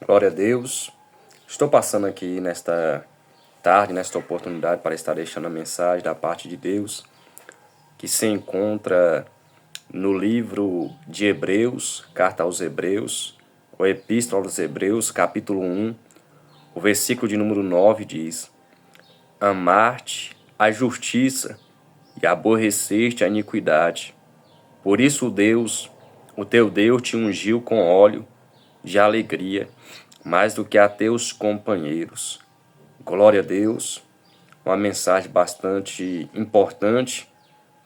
Glória a Deus. Estou passando aqui nesta tarde, nesta oportunidade, para estar deixando a mensagem da parte de Deus, que se encontra no livro de Hebreus, carta aos Hebreus, ou Epístola aos Hebreus, capítulo 1, o versículo de número 9 diz: Amar-te a justiça e aborrecer-te a iniquidade. Por isso Deus, o teu Deus, te ungiu com óleo de alegria, mais do que a teus companheiros. Glória a Deus. Uma mensagem bastante importante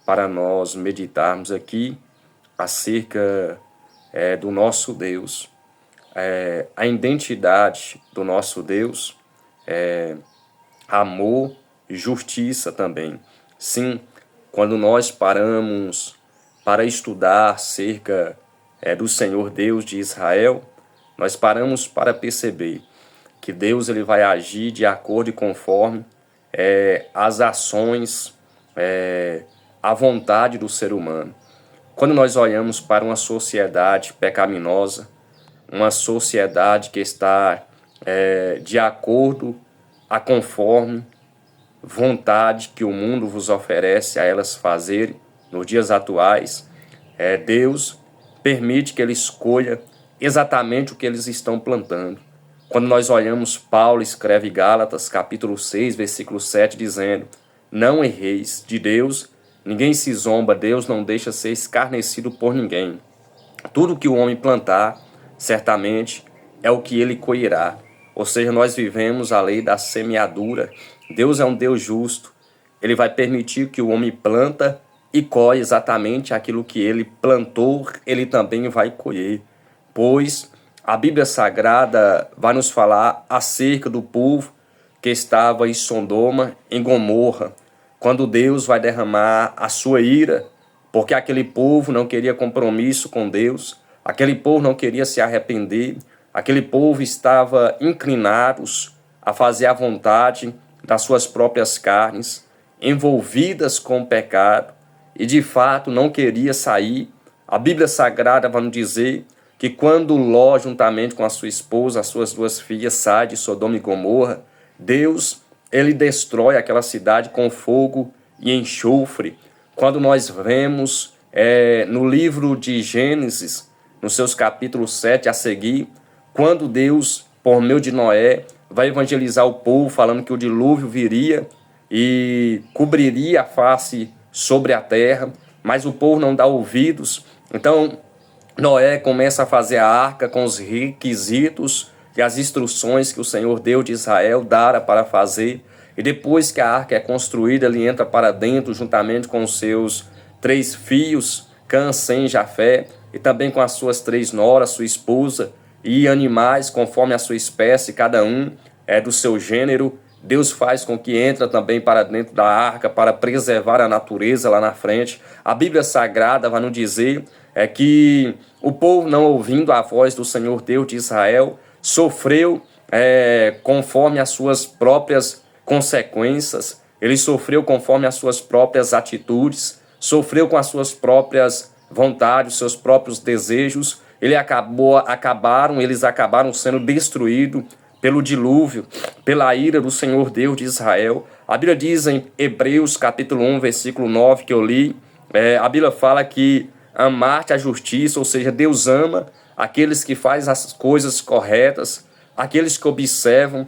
para nós meditarmos aqui acerca do nosso Deus. A identidade do nosso Deus é amor e justiça também. Sim, quando nós paramos para estudar acerca do Senhor Deus de Israel, nós paramos para perceber que Deus ele vai agir de acordo e conforme as ações, a vontade do ser humano. Quando nós olhamos para uma sociedade pecaminosa, uma sociedade que está de acordo a conforme vontade que o mundo vos oferece a elas fazerem nos dias atuais, Deus permite que ele escolha exatamente o que eles estão plantando. Quando nós olhamos, Paulo escreve Gálatas, capítulo 6, versículo 7, dizendo: Não erreis, de Deus ninguém se zomba, Deus não deixa ser escarnecido por ninguém. Tudo que o homem plantar, certamente é o que ele colherá. Ou seja, nós vivemos a lei da semeadura. Deus é um Deus justo. Ele vai permitir que o homem planta e colhe exatamente aquilo que ele plantou, ele também vai colher. Pois a Bíblia Sagrada vai nos falar acerca do povo que estava em Sodoma, em Gomorra, quando Deus vai derramar a sua ira, porque aquele povo não queria compromisso com Deus, aquele povo não queria se arrepender, aquele povo estava inclinados a fazer a vontade das suas próprias carnes, envolvidas com o pecado, e de fato não queria sair. A Bíblia Sagrada vai nos dizer que quando Ló, juntamente com a sua esposa, as suas duas filhas, sai de Sodoma e Gomorra, Deus, ele destrói aquela cidade com fogo e enxofre. Quando nós vemos no livro de Gênesis, nos seus capítulos 7 a seguir, quando Deus, por meio de Noé, vai evangelizar o povo, falando que o dilúvio viria e cobriria a face sobre a terra, mas o povo não dá ouvidos. Então, Noé começa a fazer a arca com os requisitos e as instruções que o Senhor Deus de Israel dara para fazer. E depois que a arca é construída, ele entra para dentro juntamente com os seus 3 filhos, Cã, Sem, Jafé, e também com as suas 3 noras, sua esposa, e animais conforme a sua espécie, cada um é do seu gênero. Deus faz com que entra também para dentro da arca para preservar a natureza lá na frente. A Bíblia Sagrada vai nos dizer que o povo, não ouvindo a voz do Senhor Deus de Israel, sofreu conforme as suas próprias consequências. Ele sofreu conforme as suas próprias atitudes, sofreu com as suas próprias vontades, seus próprios desejos. Eles acabaram sendo destruídos pelo dilúvio, pela ira do Senhor Deus de Israel. A Bíblia diz em Hebreus capítulo 1, versículo 9, que eu li, a Bíblia fala que amar-te a justiça, ou seja, Deus ama aqueles que fazem as coisas corretas, aqueles que observam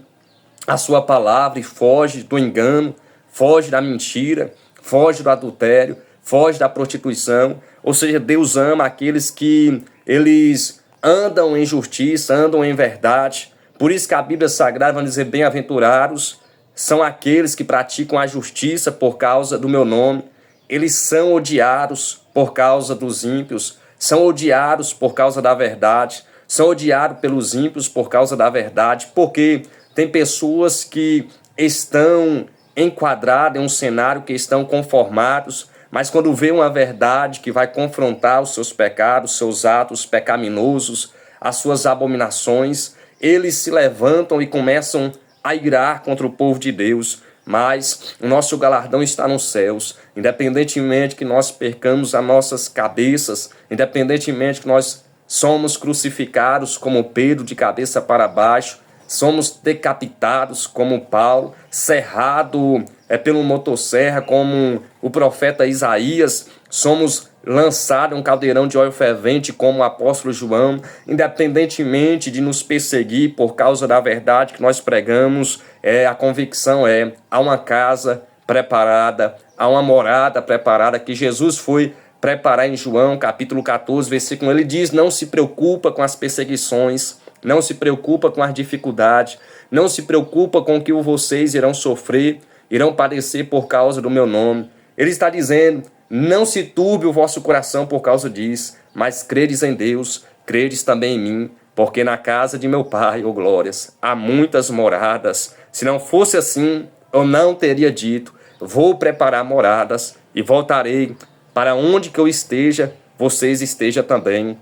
a sua palavra e foge do engano, foge da mentira, foge do adultério, foge da prostituição. Ou seja, Deus ama aqueles que eles andam em justiça, andam em verdade. Por isso que a Bíblia Sagrada vai dizer: bem-aventurados são aqueles que praticam a justiça por causa do meu nome. Eles são odiados por causa dos ímpios, são odiados por causa da verdade, são odiados pelos ímpios por causa da verdade, porque tem pessoas que estão enquadradas em um cenário, que estão conformados, mas quando vê uma verdade que vai confrontar os seus pecados, seus atos pecaminosos, as suas abominações, eles se levantam e começam a irar contra o povo de Deus. Mas o nosso galardão está nos céus, independentemente que nós percamos as nossas cabeças, independentemente que nós somos crucificados como Pedro de cabeça para baixo, somos decapitados como Paulo, cerrado pelo motosserra como o profeta Isaías, somos lançados em um caldeirão de óleo fervente como o apóstolo João, independentemente de nos perseguir por causa da verdade que nós pregamos, a convicção há uma casa preparada, há uma morada preparada que Jesus foi preparar em João capítulo 14, versículo 1. Ele diz: não se preocupa com as perseguições, não se preocupa com as dificuldades, não se preocupa com o que vocês irão sofrer, irão padecer por causa do meu nome. Ele está dizendo: não se turbe o vosso coração por causa disso, mas credes em Deus, credes também em mim, porque na casa de meu Pai, ô glórias, há muitas moradas. Se não fosse assim, eu não teria dito: vou preparar moradas e voltarei para onde que eu esteja, vocês estejam também.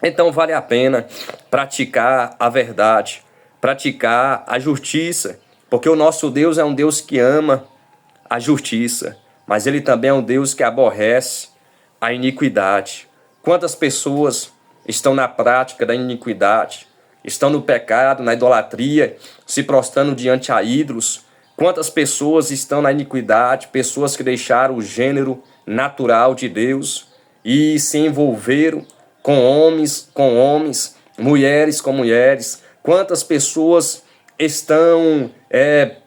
Então vale a pena praticar a verdade, praticar a justiça, porque o nosso Deus é um Deus que ama a justiça, mas Ele também é um Deus que aborrece a iniquidade. Quantas pessoas estão na prática da iniquidade, estão no pecado, na idolatria, se prostrando diante a ídolos? Quantas pessoas estão na iniquidade, pessoas que deixaram o gênero natural de Deus e se envolveram com homens, mulheres com mulheres? Quantas pessoas estão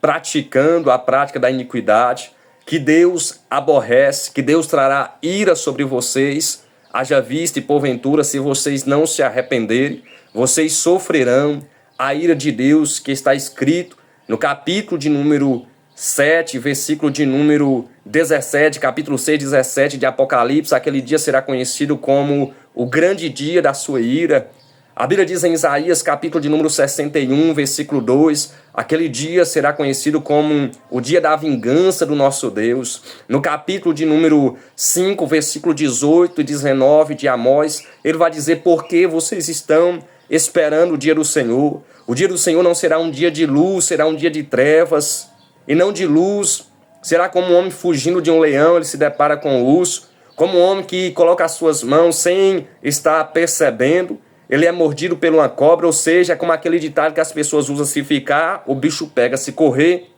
praticando a prática da iniquidade, que Deus aborrece, que Deus trará ira sobre vocês? Haja vista e porventura, se vocês não se arrependerem, vocês sofrerão a ira de Deus, que está escrito no capítulo de número 7, versículo de número 17, capítulo 6, 17 de Apocalipse. Aquele dia será conhecido como o grande dia da sua ira. A Bíblia diz em Isaías, capítulo de número 61, versículo 2, aquele dia será conhecido como o dia da vingança do nosso Deus. No capítulo de número 5, versículo 18 e 19 de Amós, ele vai dizer: por que vocês estão esperando o dia do Senhor? O dia do Senhor não será um dia de luz, será um dia de trevas, e não de luz. Será como um homem fugindo de um leão, ele se depara com o urso, como um homem que coloca as suas mãos sem estar percebendo, ele é mordido por uma cobra. Ou seja, é como aquele ditado que as pessoas usam: se ficar, o bicho pega, se correr,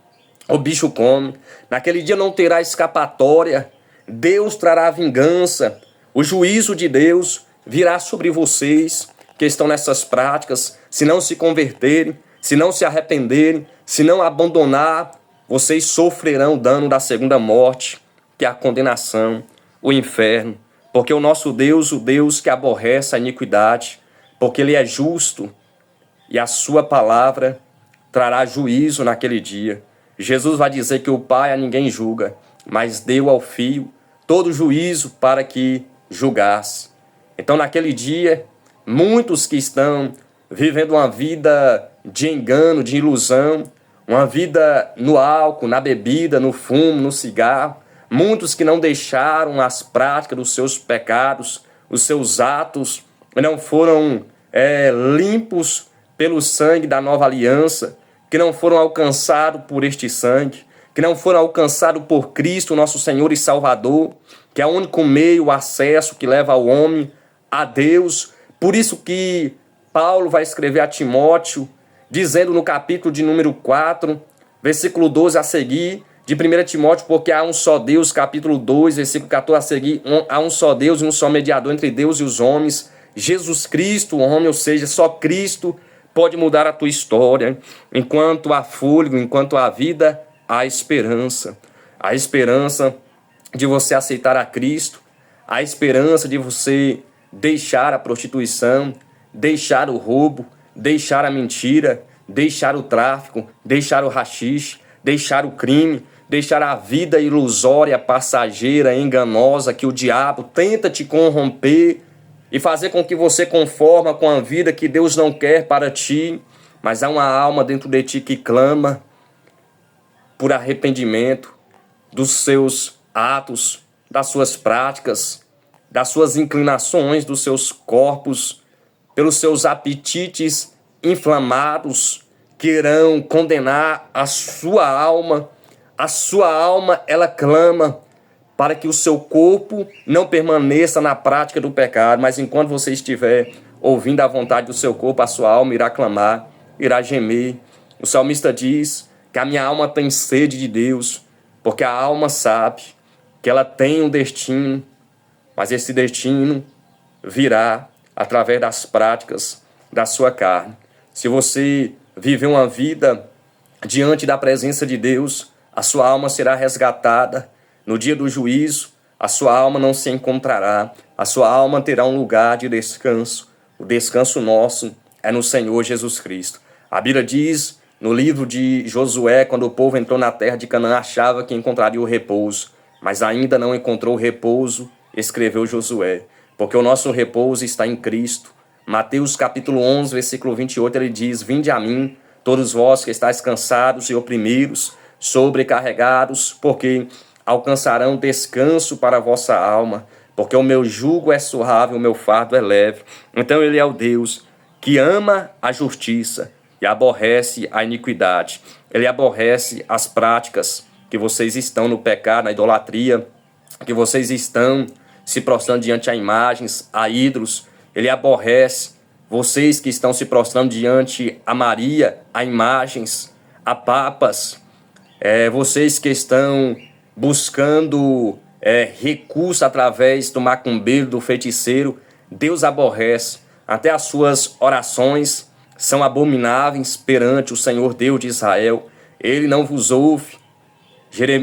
o bicho come. Naquele dia não terá escapatória, Deus trará vingança, o juízo de Deus virá sobre vocês que estão nessas práticas. Se não se converterem, se não se arrependerem, se não abandonar, vocês sofrerão o dano da segunda morte, que é a condenação, o inferno. Porque o nosso Deus, o Deus que aborrece a iniquidade, porque Ele é justo e a sua palavra trará juízo naquele dia. Jesus vai dizer que o Pai a ninguém julga, mas deu ao Filho todo juízo para que julgasse. Então naquele dia, muitos que estão vivendo uma vida de engano, de ilusão, uma vida no álcool, na bebida, no fumo, no cigarro, muitos que não deixaram as práticas dos seus pecados, os seus atos, não foram limpos pelo sangue da nova aliança, que não foram alcançados por este sangue, que não foram alcançados por Cristo, nosso Senhor e Salvador, que é o único meio, o acesso que leva o homem a Deus. Por isso que Paulo vai escrever a Timóteo, dizendo no capítulo de número 4, versículo 12 a seguir, de 1 Timóteo: porque há um só Deus, capítulo 2, versículo 14 a seguir, há um só Deus e um só mediador entre Deus e os homens, Jesus Cristo, o homem. Ou seja, só Cristo pode mudar a tua história. Enquanto há fôlego, enquanto há vida, há esperança. A esperança de você aceitar a Cristo, a esperança de você deixar a prostituição, deixar o roubo, deixar a mentira, deixar o tráfico, deixar o haxixe, deixar o crime, deixar a vida ilusória, passageira, enganosa, que o diabo tenta te corromper e fazer com que você conforma com a vida que Deus não quer para ti. Mas há uma alma dentro de ti que clama por arrependimento dos seus atos, das suas práticas, das suas inclinações, dos seus corpos, pelos seus apetites inflamados, que irão condenar a sua alma. A sua alma, ela clama para que o seu corpo não permaneça na prática do pecado, mas enquanto você estiver ouvindo a vontade do seu corpo, a sua alma irá clamar, irá gemer. O salmista diz que a minha alma tem sede de Deus, porque a alma sabe que ela tem um destino, mas esse destino virá através das práticas da sua carne. Se você viver uma vida diante da presença de Deus, a sua alma será resgatada. No dia do juízo, a sua alma não se encontrará. A sua alma terá um lugar de descanso. O descanso nosso é no Senhor Jesus Cristo. A Bíblia diz no livro de Josué, quando o povo entrou na terra de Canaã, achava que encontraria o repouso, mas ainda não encontrou repouso, escreveu Josué, porque o nosso repouso está em Cristo. Mateus capítulo 11, versículo 28, ele diz: vinde a mim, todos vós que estáis cansados e oprimidos, sobrecarregados, porque alcançarão descanso para a vossa alma, porque o meu jugo é suave, o meu fardo é leve. Então ele é o Deus que ama a justiça e aborrece a iniquidade. Ele aborrece as práticas que vocês estão no pecado, na idolatria, que vocês estão se prostrando diante a imagens, a ídolos. Ele aborrece vocês que estão se prostrando diante a Maria, a imagens, a papas, vocês que estão buscando recurso através do macumbeiro, do feiticeiro. Deus aborrece. Até as suas orações são abomináveis perante o Senhor Deus de Israel. Ele não vos ouve.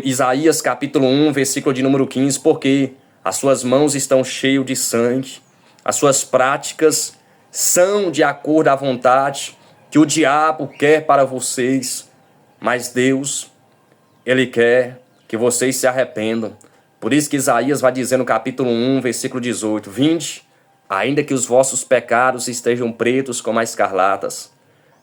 Isaías capítulo 1, versículo de número 15, porque as suas mãos estão cheias de sangue, as suas práticas são de acordo à vontade que o diabo quer para vocês, mas Deus, Ele quer que vocês se arrependam. Por isso que Isaías vai dizer no capítulo 1, versículo 18, vinde, ainda que os vossos pecados estejam pretos como a escarlatas,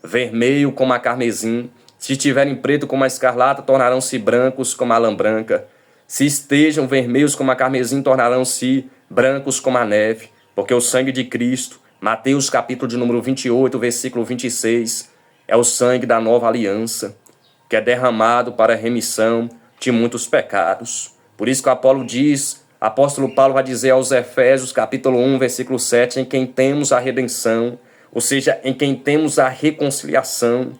vermelho como a carmesim, se estiverem preto como a escarlata, tornarão-se brancos como a lã branca. Se estejam vermelhos como a carmesim, tornarão-se brancos como a neve. Porque o sangue de Cristo, Mateus capítulo de número 28, versículo 26, é o sangue da nova aliança, que é derramado para a remissão de muitos pecados. Por isso que apóstolo Paulo vai dizer aos Efésios capítulo 1, versículo 7, em quem temos a redenção, ou seja, em quem temos a reconciliação,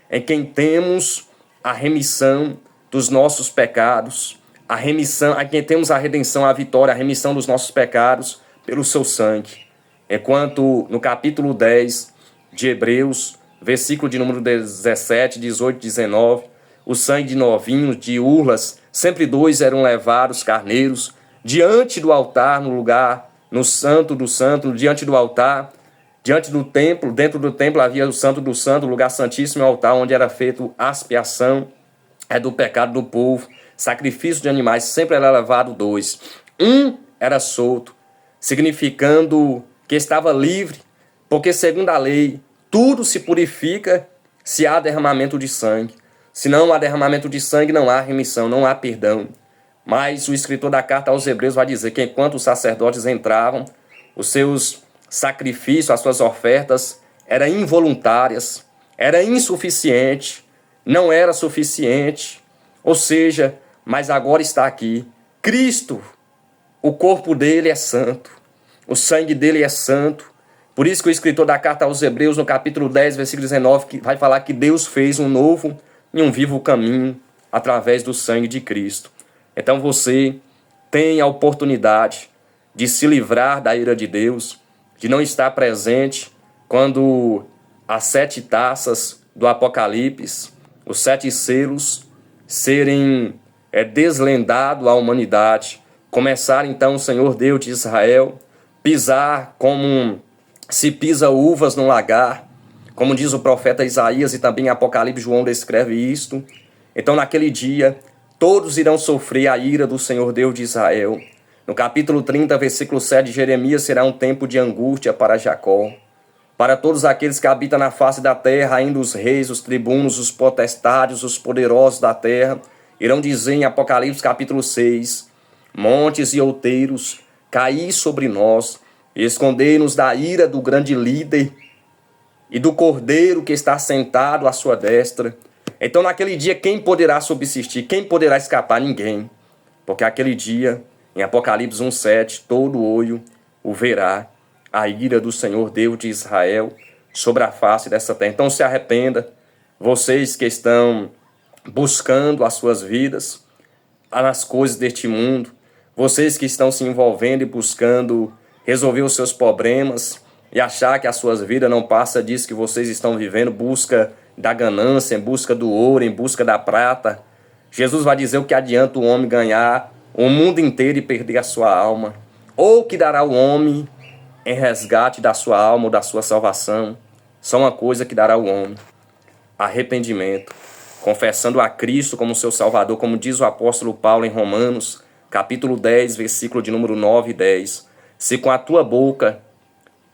em quem temos a remissão dos nossos pecados, a remissão, em quem temos a redenção, a vitória, a remissão dos nossos pecados pelo seu sangue. Enquanto no capítulo 10 de Hebreus, versículo de número 17, 18, 19, o sangue de novinhos, de urlas, sempre 2 eram levados, carneiros, diante do altar, no lugar, no santo do santo, diante do altar, diante do templo. Dentro do templo havia o santo do santo, o lugar santíssimo, o altar onde era feito a expiação do pecado do povo. Sacrifício de animais sempre era levado 2. Um era solto, significando que estava livre, porque segundo a lei, tudo se purifica se há derramamento de sangue. Se não há derramamento de sangue, não há remissão, não há perdão. Mas o escritor da carta aos Hebreus vai dizer que enquanto os sacerdotes entravam, os seus sacrifícios, as suas ofertas eram involuntárias, era insuficiente, não era suficiente. Ou seja, mas agora está aqui. Cristo, o corpo dele é santo, o sangue dele é santo. Por isso que o escritor da carta aos Hebreus, no capítulo 10, versículo 19, vai falar que Deus fez um novo e um vivo caminho através do sangue de Cristo. Então você tem a oportunidade de se livrar da ira de Deus, de não estar presente quando as 7 taças do Apocalipse, os 7 selos, serem deslendados à humanidade. Começar então o Senhor Deus de Israel pisar como se pisa uvas num lagar, como diz o profeta Isaías, e também Apocalipse João descreve isto. Então naquele dia todos irão sofrer a ira do Senhor Deus de Israel. No capítulo 30, versículo 7 de Jeremias, será um tempo de angústia para Jacó. Para todos aqueles que habitam na face da terra, ainda os reis, os tribunos, os potestades, os poderosos da terra, irão dizer em Apocalipse capítulo 6, montes e outeiros, caí sobre nós, e escondei-nos da ira do grande líder e do cordeiro que está sentado à sua destra. Então naquele dia quem poderá subsistir? Quem poderá escapar? Ninguém. Porque aquele dia, em Apocalipse 1,7, todo olho o verá, a ira do Senhor Deus de Israel sobre a face dessa terra. Então se arrependa, vocês que estão buscando as suas vidas nas coisas deste mundo, vocês que estão se envolvendo e buscando resolver os seus problemas e achar que as suas vidas não passa disso que vocês estão vivendo, busca da ganância, em busca do ouro, em busca da prata. Jesus vai dizer o que adianta o homem ganhar o mundo inteiro e perder a sua alma, ou o que dará o homem em resgate da sua alma ou da sua salvação. Só uma coisa que dará o homem: arrependimento, confessando a Cristo como seu Salvador, como diz o apóstolo Paulo em Romanos, capítulo 10, versículo de número 9 e 10. Se com a tua boca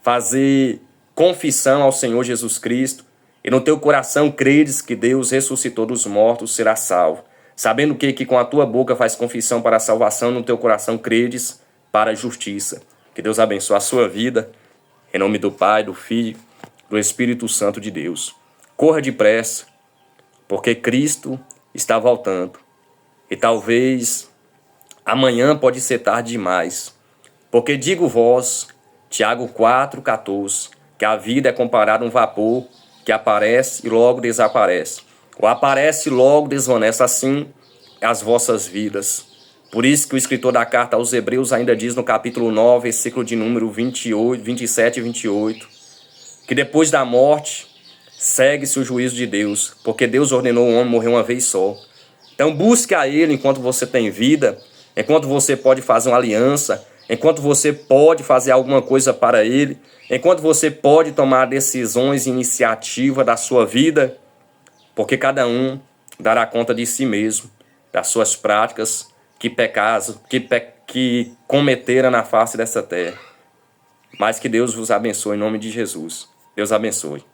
fazer confissão ao Senhor Jesus Cristo, e no teu coração credes que Deus ressuscitou dos mortos, será salvo. Sabendo que com a tua boca faz confissão para a salvação, no teu coração credes para a justiça. Que Deus abençoe a sua vida, em nome do Pai, do Filho, do Espírito Santo de Deus. Corra depressa, porque Cristo está voltando. E talvez amanhã pode ser tarde demais. Porque digo-vos, Tiago 4,14, que a vida é comparada a um vapor que aparece e logo desaparece. Ou aparece e logo desvanece, assim as vossas vidas. Por isso que o escritor da carta aos Hebreus ainda diz no capítulo 9, versículo de número 27 e 28, que depois da morte segue-se o juízo de Deus, porque Deus ordenou o homem morrer uma vez só. Então busque a Ele enquanto você tem vida, enquanto você pode fazer uma aliança, enquanto você pode fazer alguma coisa para Ele, enquanto você pode tomar decisões e iniciativa da sua vida, porque cada um dará conta de si mesmo, das suas práticas, que cometeram na face dessa terra. Mas que Deus vos abençoe em nome de Jesus. Deus abençoe.